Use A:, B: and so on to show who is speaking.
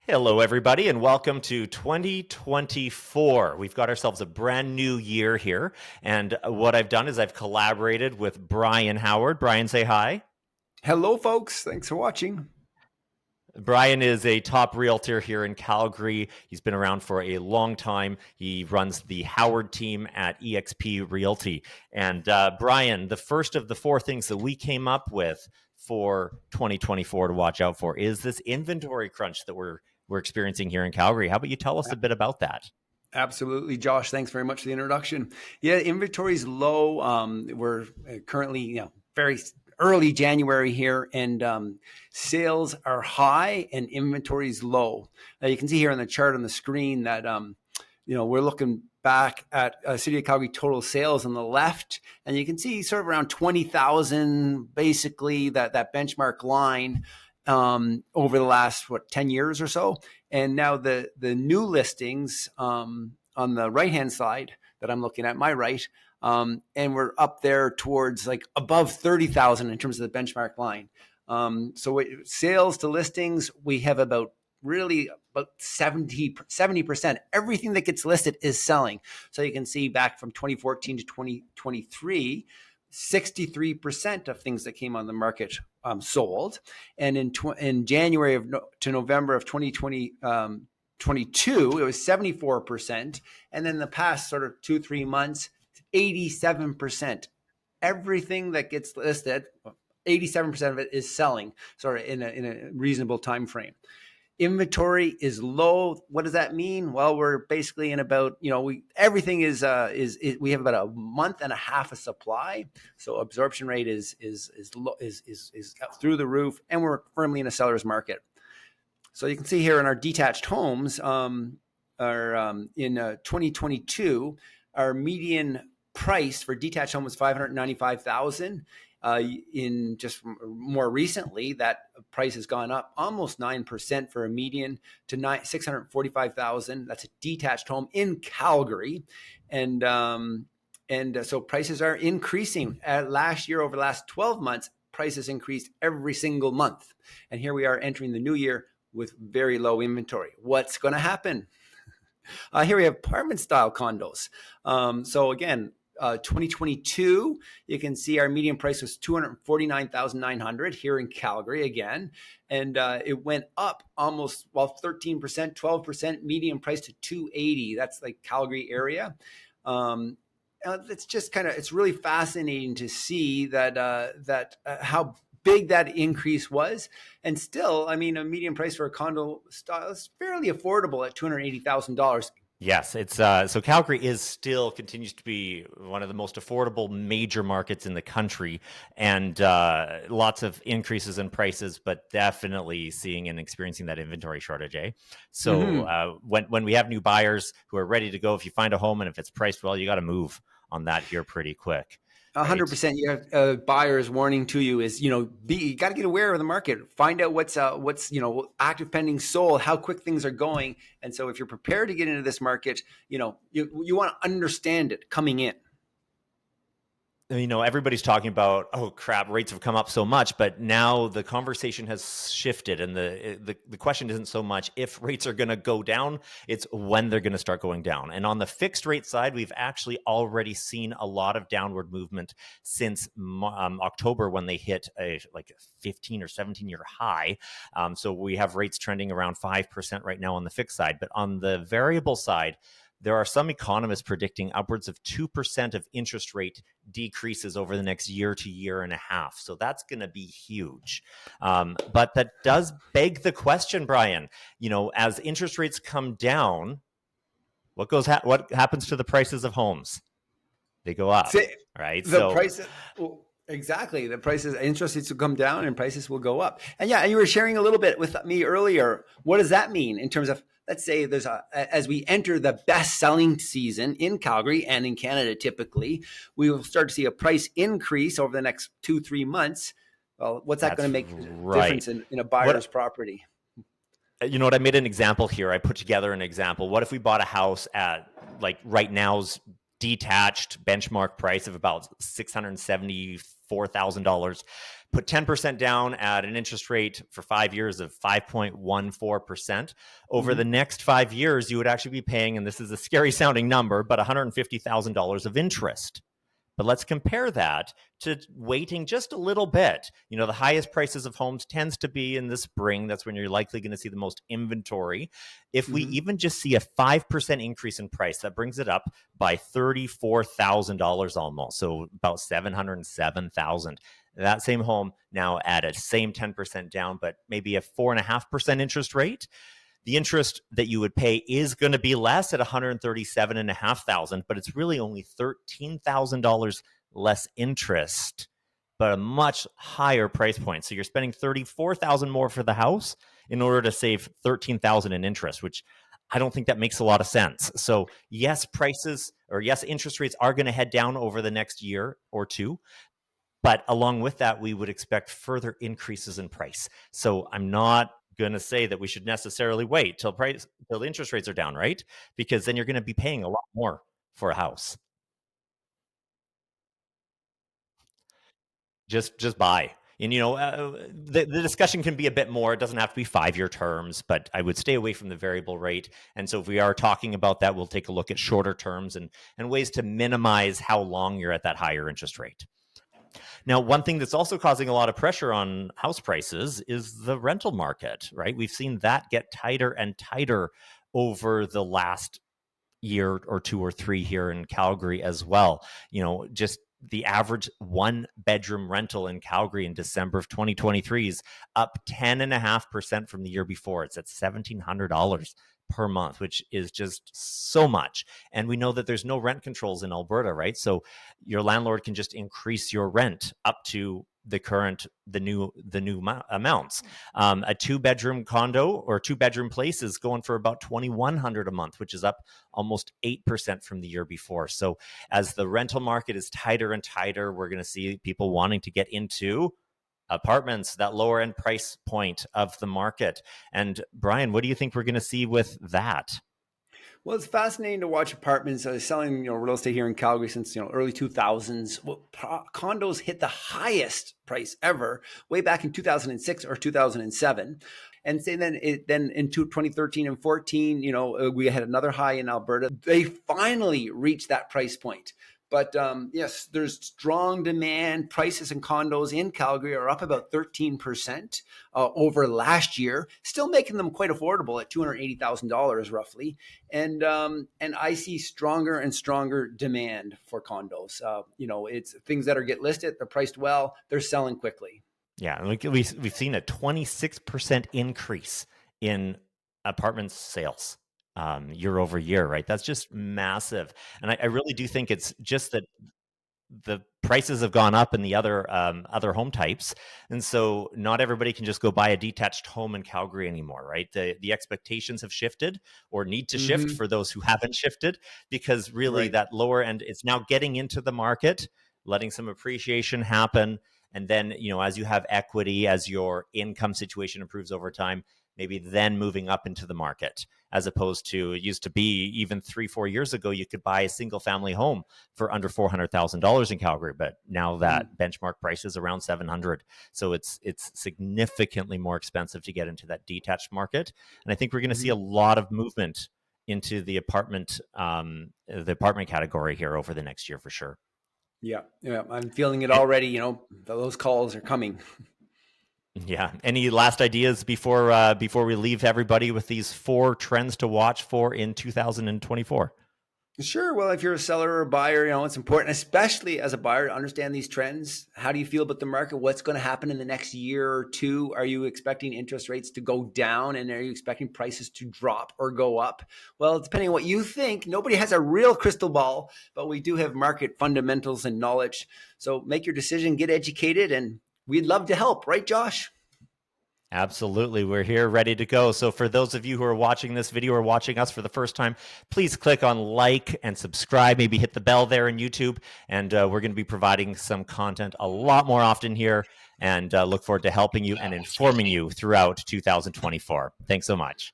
A: Hello, everybody, and welcome to 2024. We've got ourselves a brand new year here. And what I've done is I've collaborated with Brian Howard. Brian, say hi.
B: Hello, folks. Thanks for watching.
A: Brian is a top realtor here in Calgary. He's been around for a long time. He runs the Howard team at eXp Realty. And Brian, the first of the four things that we came up with for 2024 to watch out for is this inventory crunch that we're experiencing here in Calgary. How about you tell us a bit about that?
B: Absolutely, Josh. Thanks very much for the introduction. Yeah, inventory is low. We're currently, very early January here, and sales are high and inventory is low. Now you can see here on the chart on the screen that we're looking back at City of Calgary total sales on the left, and you can see sort of around 20,000, basically that benchmark line over the last 10 years or so. And now the new listings on the right hand side that I'm looking at, my right, and we're up there towards like above 30,000 in terms of the benchmark line. Sales to listings, we have about 70%. Everything that gets listed is selling. So you can see back from 2014 to 2023, 63% of things that came on the market sold. And in January to November of 2022, it was 74%. And then the past sort of 2-3 months, 87%. Everything that gets listed, 87% of it is selling, sort of in a reasonable time frame. Inventory is low. What does that mean? Well, we're basically in about, everything is we have about a month and a half of supply. So absorption rate is through the roof, and we're firmly in a seller's market. So you can see here in our detached homes, in 2022, our median price for detached home was $595,000. In just more recently, that price has gone up almost 9% for a median to $645,000. That's a detached home in Calgary, and so prices are increasing. Last year, over the last 12 months, prices increased every single month, and here we are entering the new year with very low inventory. What's going to happen? Here we have apartment style condos. So again, 2022, you can see our median price was $249,900 here in Calgary again. And it went up almost 13%, 12%, median price to $280. That's like Calgary area. It's just it's really fascinating to see that how big that increase was. And still, a median price for a condo style is fairly affordable at $280,000.
A: Yes, it's so Calgary still continues to be one of the most affordable major markets in the country, and lots of increases in prices, but definitely seeing and experiencing that inventory shortage. So when we have new buyers who are ready to go, if you find a home and if it's priced well, you got to move on that here pretty quick.
B: 100%. You have buyers warning to you is, you got to get aware of the market, find out what's active pending sold, how quick things are going. And so if you're prepared to get into this market, you want to understand it coming in.
A: Everybody's talking about, oh crap, rates have come up so much, but now the conversation has shifted, and the question isn't so much if rates are going to go down, it's when they're going to start going down. And on the fixed rate side, we've actually already seen a lot of downward movement since October, when they hit a 15 or 17-year high. So we have rates trending around 5% right now on the fixed side. But on the variable side, there are some economists predicting upwards of 2% of interest rate decreases over the next year to year and a half. So that's going to be huge. But that does beg the question, Brian, as interest rates come down, what happens to the prices of homes? They go up, right?
B: Exactly. The prices, interest rates will come down and prices will go up. And yeah, you were sharing a little bit with me earlier. What does that mean in terms of, let's say as we enter the best selling season in Calgary and in Canada, typically, we will start to see a price increase over the next 2-3 months. Well, what's that going to make a difference in a buyer's property?
A: You know what? I made an example here. I put together an example. What if we bought a house at right now's detached benchmark price of about $674,000 $34,000. Put 10% down at an interest rate for 5 years of 5.14%. Over the next 5 years, you would actually be paying, and this is a scary sounding number, but $150,000 of interest. But let's compare that to waiting just a little bit. You know, the highest prices of homes tends to be in the spring. That's when you're likely going to see the most inventory. If we even just see a 5% increase in price, that brings it up by $34,000 almost. So about $707,000. That same home now at a same 10% down, but maybe a 4.5% interest rate. The interest that you would pay is going to be less at $137,500, but it's really only $13,000 less interest, but a much higher price point. So you're spending $34,000 more for the house in order to save $13,000 in interest, which I don't think that makes a lot of sense. So yes, interest rates are going to head down over the next year or two. But along with that, we would expect further increases in price. So I'm not going to say that we should necessarily wait till the interest rates are down, right? Because then you're going to be paying a lot more for a house. Just buy. And the discussion can be a bit more. It doesn't have to be 5-year terms, but I would stay away from the variable rate. And so if we are talking about that, we'll take a look at shorter terms and ways to minimize how long you're at that higher interest rate. Now, one thing that's also causing a lot of pressure on house prices is the rental market, right? We've seen that get tighter and tighter over the last year or 2 or 3 here in Calgary as well. Just the average 1-bedroom rental in Calgary in December of 2023 is up 10.5% from the year before. It's at $1,700 per month, which is just so much. And we know that there's no rent controls in Alberta, right? So your landlord can just increase your rent up to the new amounts. A 2-bedroom condo or 2-bedroom place is going for about $2,100 a month, which is up almost 8% from the year before. So as the rental market is tighter and tighter, we're going to see people wanting to get into apartments, that lower end price point of the market. And Brian, what do you think we're going to see with that?
B: Well, it's fascinating to watch apartments selling, real estate here in Calgary since early 2000s. Well, condos hit the highest price ever way back in 2006 or 2007. And say then in 2013 and 14, we had another high in Alberta. They finally reached that price point. But yes, there's strong demand. Prices in condos in Calgary are up about 13% over last year, still making them quite affordable at $280,000 roughly. And I see stronger and stronger demand for condos. It's things that get listed, they're priced well, they're selling quickly.
A: Yeah, we've seen a 26% increase in apartment sales year over year, right? That's just massive. And I really do think it's just that the prices have gone up in the other home types, and so not everybody can just go buy a detached home in Calgary anymore, right? The expectations have shifted or need to shift for those who haven't shifted, because really that lower end is now getting into the market, letting some appreciation happen. And then, as you have equity, as your income situation improves over time, maybe then moving up into the market, as opposed to, it used to be even 3-4 years ago, you could buy a single family home for under $400,000 in Calgary. But now that benchmark price is around 700. So it's significantly more expensive to get into that detached market. And I think we're going to see a lot of movement into the apartment category here over the next year for sure.
B: Yeah, I'm feeling it already. Those calls are coming.
A: Yeah. Any last ideas before we leave everybody with these 4 trends to watch for in 2024?
B: Sure. Well, if you're a seller or a buyer, it's important, especially as a buyer, to understand these trends. How do you feel about the market? What's going to happen in the next year or two? Are you expecting interest rates to go down, and are you expecting prices to drop or go up? Well, depending on what you think, nobody has a real crystal ball, but we do have market fundamentals and knowledge. So make your decision, get educated, and we'd love to help. Right, Josh?
A: Absolutely. We're here ready to go. So for those of you who are watching this video or watching us for the first time, please click on like and subscribe, maybe hit the bell there in YouTube. And we're going to be providing some content a lot more often here, and look forward to helping you and informing you throughout 2024. Thanks so much.